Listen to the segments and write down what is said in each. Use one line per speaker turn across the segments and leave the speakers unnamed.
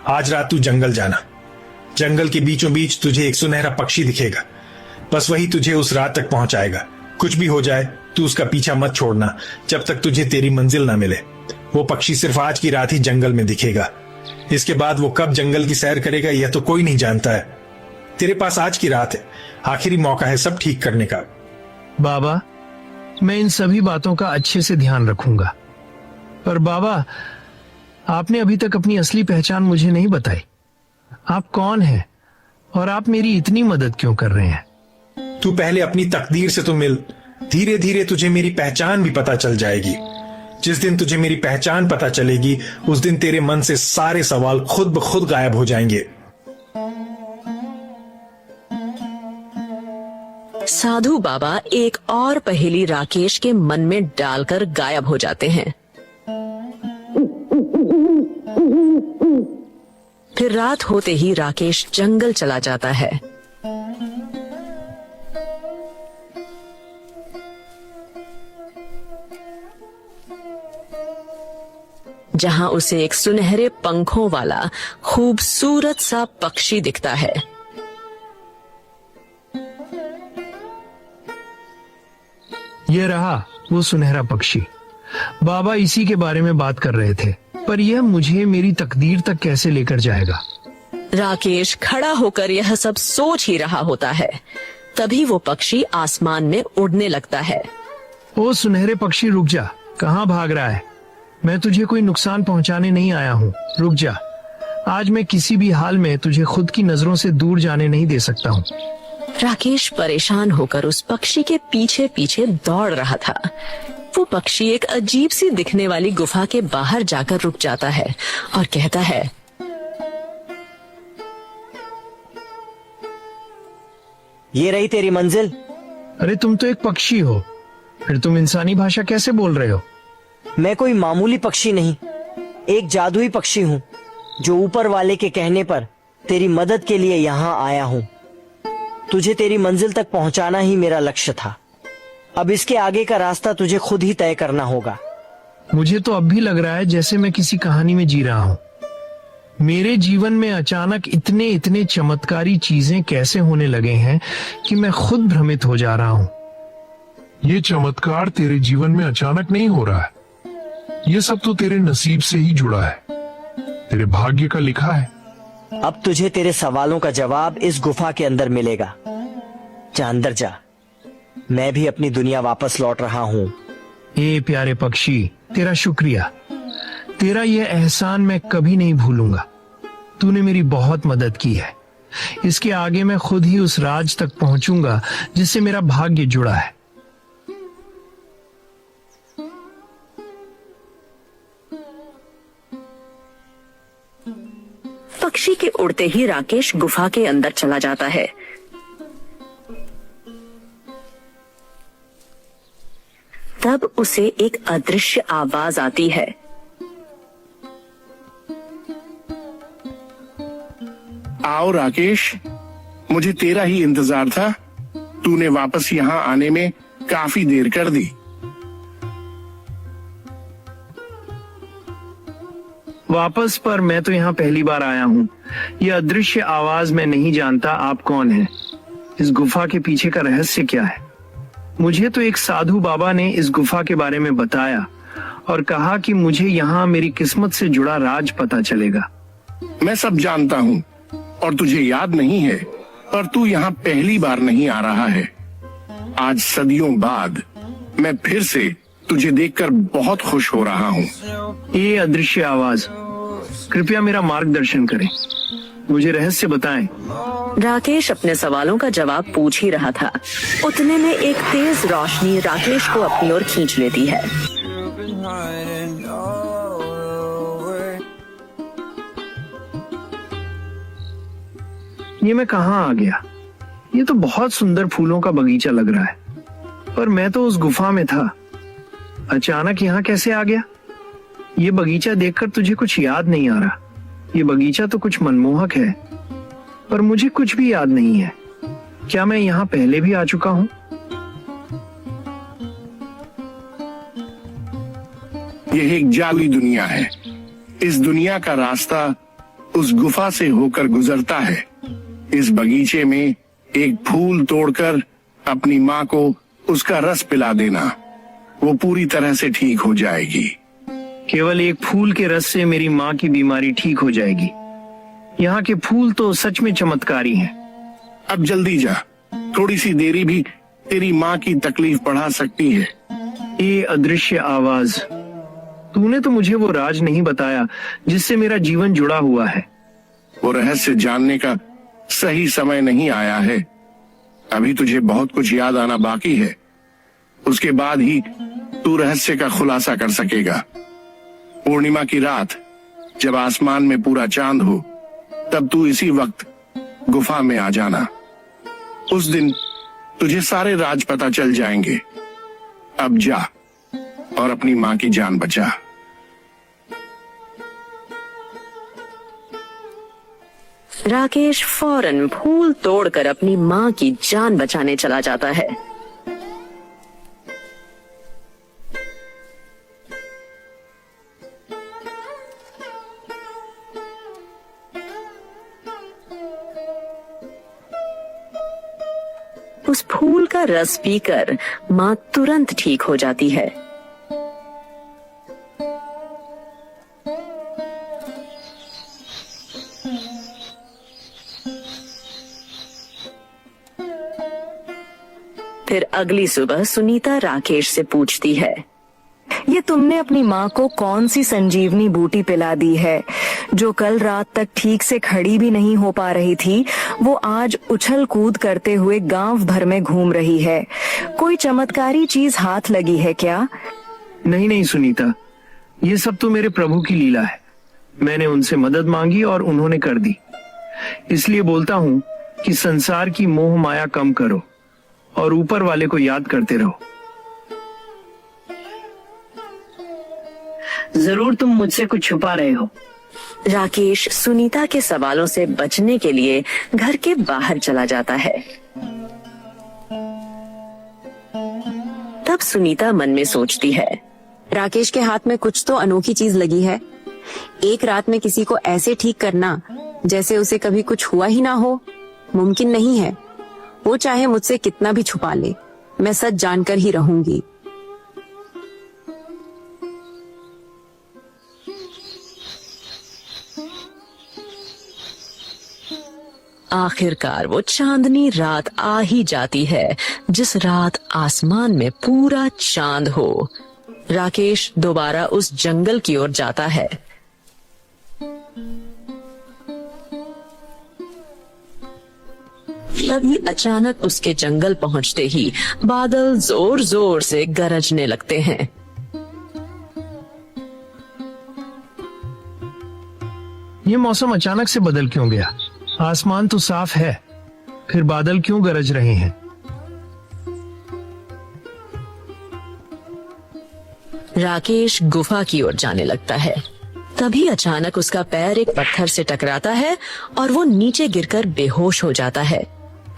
आज रात तू जंगल जाना। जंगल के बीचों बीच तुझे एक सुनहरा पक्षी दिखेगा। बस वही तुझे उस रात तक पहुंचाएगा। कुछ भी हो जाए तू उसका पीछा मत छोड़ना जब तक तुझे तेरी मंजिल ना मिले। वो पक्षी सिर्फ आज की रात ही जंगल में दिखेगा। इसके बाद वो कब जंगल की सैर करेगा यह तो कोई नहीं जानता है। तेरे पास आज की रात है, आखिरी मौका है सब ठीक करने का।
बाबा, मैं इन सभी बातों का अच्छे से ध्यान रखूंगा। पर बाबा, आपने अभी तक अपनी असली पहचान मुझे नहीं बताई। आप कौन हैं और आप मेरी इतनी मदद क्यों कर रहे हैं?
तू पहले अपनी तकदीर से तो मिल, धीरे धीरे तुझे मेरी पहचान भी पता चल जाएगी। जिस दिन तुझे मेरी पहचान पता चलेगी उस दिन तेरे मन से सारे सवाल खुद ब खुद गायब हो जाएंगे।
साधु बाबा एक और पहेली राकेश के मन में डालकर गायब हो जाते हैं। फिर रात होते ही राकेश जंगल चला जाता है। जहां उसे एक सुनहरे पंखों वाला खूबसूरत सा पक्षी दिखता है।
ये रहा वो सुनहरा पक्षी। बाबा इसी के बारे में बात कर रहे थे, पर यह मुझे मेरी तकदीर तक कैसे लेकर जाएगा?
राकेश खड़ा होकर यह सब सोच ही रहा होता है। तभी वो पक्षी आसमान में उड़ने लगता है।
ओ सुनहरे पक्षी, रुक जा। कहाँ भाग रहा है? मैं तुझे कोई नुकसान पहुंचाने नहीं आया हूँ। रुक जा। आज मैं किसी भी हाल में तुझे खुद की नजरों से दूर जाने नहीं दे सकता हूँ।
राकेश परेशान होकर उस पक्षी के पीछे पीछे दौड़ रहा था। वो पक्षी एक अजीब सी दिखने वाली गुफा के बाहर जाकर रुक जाता है और कहता है,
ये रही तेरी मंजिल।
अरे तुम तो एक पक्षी हो, फिर तुम इंसानी भाषा कैसे बोल रहे हो?
मैं कोई मामूली पक्षी नहीं, एक जादुई पक्षी हूँ जो ऊपर वाले के कहने पर तेरी मदद के लिए यहाँ आया हूँ। तुझे तेरी मंजिल तक पहुँचाना ही मेरा लक्ष्य था। अब इसके आगे का रास्ता तुझे खुद ही तय करना होगा।
मुझे तो अब भी लग रहा है जैसे मैं किसी कहानी में जी रहा हूँ। मेरे जीवन में अचानक इतने इतने चमत्कारी चीजें कैसे होने लगे हैं कि मैं खुद भ्रमित हो जा रहा हूँ।
ये चमत्कार तेरे जीवन में अचानक नहीं हो रहा है। ये सब तो तेरे नसीब से ही जुड़ा है, तेरे भाग्य का लिखा है।
अब तुझे तेरे सवालों का जवाब इस गुफा के अंदर मिलेगा। जा अंदर जा, मैं भी अपनी दुनिया वापस लौट रहा हूँ।
ए प्यारे पक्षी, तेरा शुक्रिया। तेरा यह एहसान मैं कभी नहीं भूलूंगा। तूने मेरी बहुत मदद की है। इसके आगे मैं खुद ही उस राज तक पहुंचूंगा जिससे मेरा भाग्य जुड़ा है।
पक्षी के उड़ते ही राकेश गुफा के अंदर चला जाता है। तब उसे एक अदृश्य आवाज आती है।
आओ राकेश, मुझे तेरा ही इंतजार था। तूने वापस यहाँ आने में काफी देर कर दी।
वापस? पर मैं तो यहाँ पहली बार आया हूँ। यह अदृश्य आवाज मैं नहीं जानता आप कौन हैं। इस गुफा के पीछे का रहस्य क्या है? मुझे तो एक साधु बाबा ने इस गुफा के बारे में बताया और कहा कि मुझे यहाँ मेरी किस्मत से जुड़ा राज पता चलेगा।
मैं सब जानता हूँ और तुझे याद नहीं है, पर तू यहाँ पहली बार नहीं आ रहा है। आज सदियों बाद मैं फिर से तुझे देखकर बहुत खुश हो रहा हूँ।
ये अदृश्य आवाज, कृपया मेरा मार्गदर्शन करें, मुझे रहस्य बताएं।
राकेश अपने सवालों का जवाब पूछ ही रहा था। उतने में एक तेज रोशनी राकेश को अपनी ओर खींच लेती है।
ये मैं कहाँ आ गया? ये तो बहुत सुंदर फूलों का बगीचा लग रहा है, पर मैं तो उस गुफा में था। अचानक यहाँ कैसे आ गया? ये बगीचा देखकर तुझे कुछ याद नहीं आ रहा? ये बगीचा तो कुछ मनमोहक है, पर मुझे कुछ भी याद नहीं है। क्या मैं यहाँ पहले भी आ चुका हूँ?
यह एक जाली दुनिया है। इस दुनिया का रास्ता उस गुफा से होकर गुजरता है। इस बगीचे में एक फूल तोड़कर अपनी माँ को उसका रस पिला देना, वो पूरी तरह से ठीक हो जाएगी।
केवल एक फूल के रस से मेरी माँ की बीमारी ठीक हो जाएगी। यहाँ के फूल तो सच में चमत्कारी हैं।
अब जल्दी जा, थोड़ी सी देरी भी तेरी माँ की तकलीफ बढ़ा सकती है।
ये अदृश्य आवाज, तूने तो मुझे वो राज नहीं बताया जिससे मेरा जीवन जुड़ा हुआ है।
वो रहस्य जानने का सही समय नहीं आया है। अभी तुझे बहुत कुछ याद आना बाकी है। उसके बाद ही तू रहस्य का खुलासा कर सकेगा। पूर्णिमा की रात जब आसमान में पूरा चांद हो, तब तू इसी वक्त गुफा में आ जाना। उस दिन तुझे सारे राज पता चल जाएंगे। अब जा और अपनी माँ की जान बचा।
राकेश फौरन फूल तोड़कर अपनी माँ की जान बचाने चला जाता है। उस फूल का रस पीकर माँ तुरंत ठीक हो जाती है। फिर अगली सुबह सुनीता राकेश से पूछती है,
ये तुमने अपनी माँ को कौन सी संजीवनी बूटी पिला दी है जो कल रात तक ठीक से खड़ी भी नहीं हो पा रही थी, वो आज उछल कूद करते हुए गांव भर में घूम रही है। कोई चमत्कारी चीज हाथ लगी है क्या?
नहीं नहीं सुनीता, ये सब तो मेरे प्रभु की लीला है। मैंने उनसे मदद मांगी और उन्होंने कर दी। इसलिए बोलता हूँ कि संसार की मोह माया कम करो और ऊपर वाले को याद करते रहो। जरूर तुम मुझसे कुछ छुपा रहे हो।
राकेश सुनीता के सवालों से बचने के लिए घर के बाहर चला जाता है। तब सुनीता मन में सोचती है,
राकेश के हाथ में कुछ तो अनोखी चीज लगी है। एक रात में किसी को ऐसे ठीक करना जैसे उसे कभी कुछ हुआ ही ना हो, मुमकिन नहीं है। वो चाहे मुझसे कितना भी छुपा ले, मैं सच जानकर ही रहूंगी।
आखिरकार वो चांदनी रात आ ही जाती है, जिस रात आसमान में पूरा चांद हो। राकेश दोबारा उस जंगल की ओर जाता है। तभी अचानक उसके जंगल पहुंचते ही बादल जोर जोर से गरजने लगते हैं।
ये मौसम अचानक से बदल क्यों गया? आसमान तो साफ है, फिर बादल क्यों गरज रहे हैं?
राकेश गुफा की ओर जाने लगता है। तभी अचानक उसका पैर एक पत्थर से टकराता है और वो नीचे गिरकर बेहोश हो जाता है।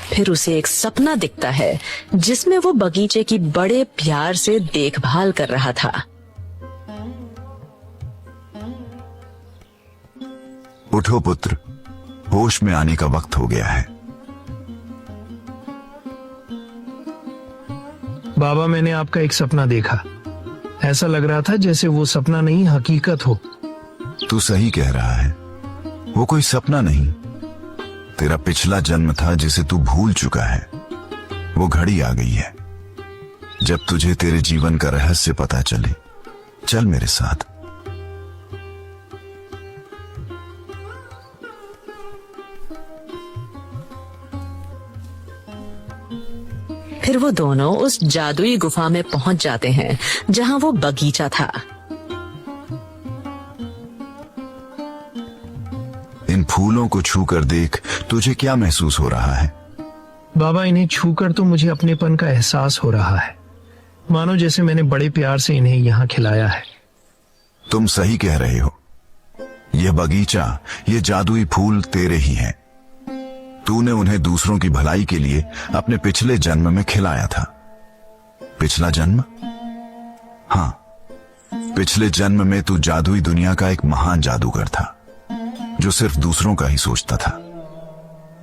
फिर उसे एक सपना दिखता है जिसमें वो बगीचे की बड़े प्यार से देखभाल कर रहा था।
उठो पुत्र, होश में आने का वक्त हो गया है।
बाबा, मैंने आपका एक सपना देखा। ऐसा लग रहा था जैसे वो सपना नहीं हकीकत हो।
तू सही कह रहा है, वो कोई सपना नहीं, तेरा पिछला जन्म था जिसे तू भूल चुका है। वो घड़ी आ गई है जब तुझे तेरे जीवन का रहस्य पता चले। चल मेरे साथ।
फिर वो दोनों उस जादुई गुफा में पहुंच जाते हैं जहां वो बगीचा था।
इन फूलों को छूकर देख, तुझे क्या महसूस हो रहा है?
बाबा, इन्हें छूकर तो मुझे अपनेपन का एहसास हो रहा है, मानो जैसे मैंने बड़े प्यार से इन्हें यहाँ खिलाया है।
तुम सही कह रहे हो। यह बगीचा, ये जादुई फूल तेरे ही हैं। तूने उन्हें दूसरों की भलाई के लिए अपने पिछले जन्म में खिलाया था। पिछला जन्म? हाँ, पिछले जन्म में तू जादुई दुनिया का एक महान जादूगर था। जो सिर्फ दूसरों का ही सोचता था।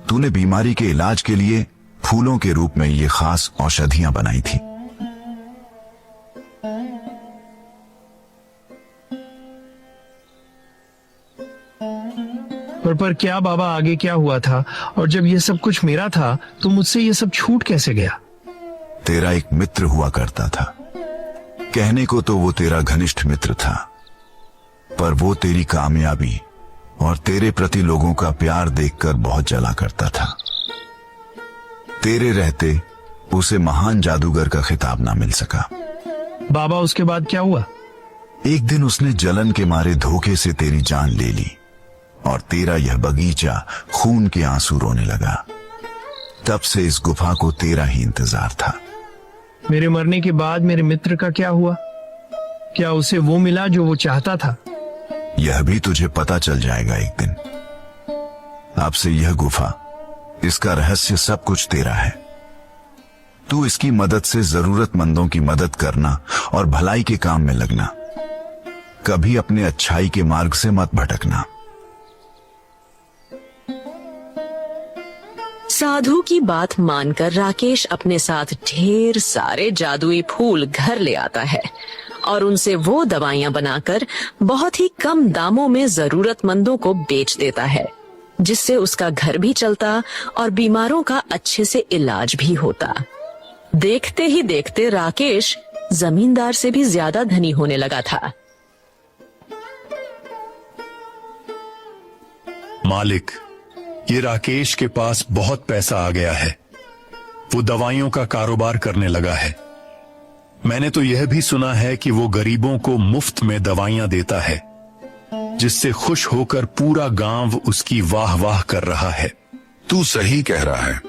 तूने बीमारी के इलाज के लिए फूलों के रूप में ये खास औषधियां बनाई थी।
पर क्या बाबा, आगे क्या हुआ था? और जब ये सब कुछ मेरा था तो मुझसे ये सब छूट कैसे गया?
तेरा एक मित्र हुआ करता था। कहने को तो वो तेरा घनिष्ठ मित्र था, पर वो तेरी कामयाबी और तेरे प्रति लोगों का प्यार देखकर बहुत जला करता था। तेरे रहते उसे महान जादूगर का खिताब ना मिल सका।
बाबा, उसके बाद क्या हुआ?
एक दिन उसने जलन के मारे धोखे से तेरी जान ले ली और तेरा यह बगीचा खून के आंसू रोने लगा। तब से इस गुफा को तेरा ही इंतजार था।
मेरे मरने के बाद मेरे मित्र का क्या हुआ? क्या उसे वो मिला जो वो चाहता था?
यह भी तुझे पता चल जाएगा एक दिन। अब से यह गुफा, इसका रहस्य सब कुछ तेरा है। तू इसकी मदद से जरूरतमंदों की मदद करना और भलाई के काम में लगना। कभी अपने अच्छाई के मार्ग से मत भटकना।
साधु की बात मानकर राकेश अपने साथ ढेर सारे जादुई फूल घर ले आता है और उनसे वो दवाइयां बनाकर बहुत ही कम दामों में जरूरतमंदों को बेच देता है, जिससे उसका घर भी चलता और बीमारों का अच्छे से इलाज भी होता। देखते ही देखते राकेश जमींदार से भी ज्यादा धनी होने लगा था।
मालिक, ये राकेश के पास बहुत पैसा आ गया है। वो दवाइयों का कारोबार करने लगा है। मैंने तो यह भी सुना है कि वो गरीबों को मुफ्त में दवाइयां देता है, जिससे खुश होकर पूरा गांव उसकी वाह वाह कर रहा है।
तू सही कह रहा है।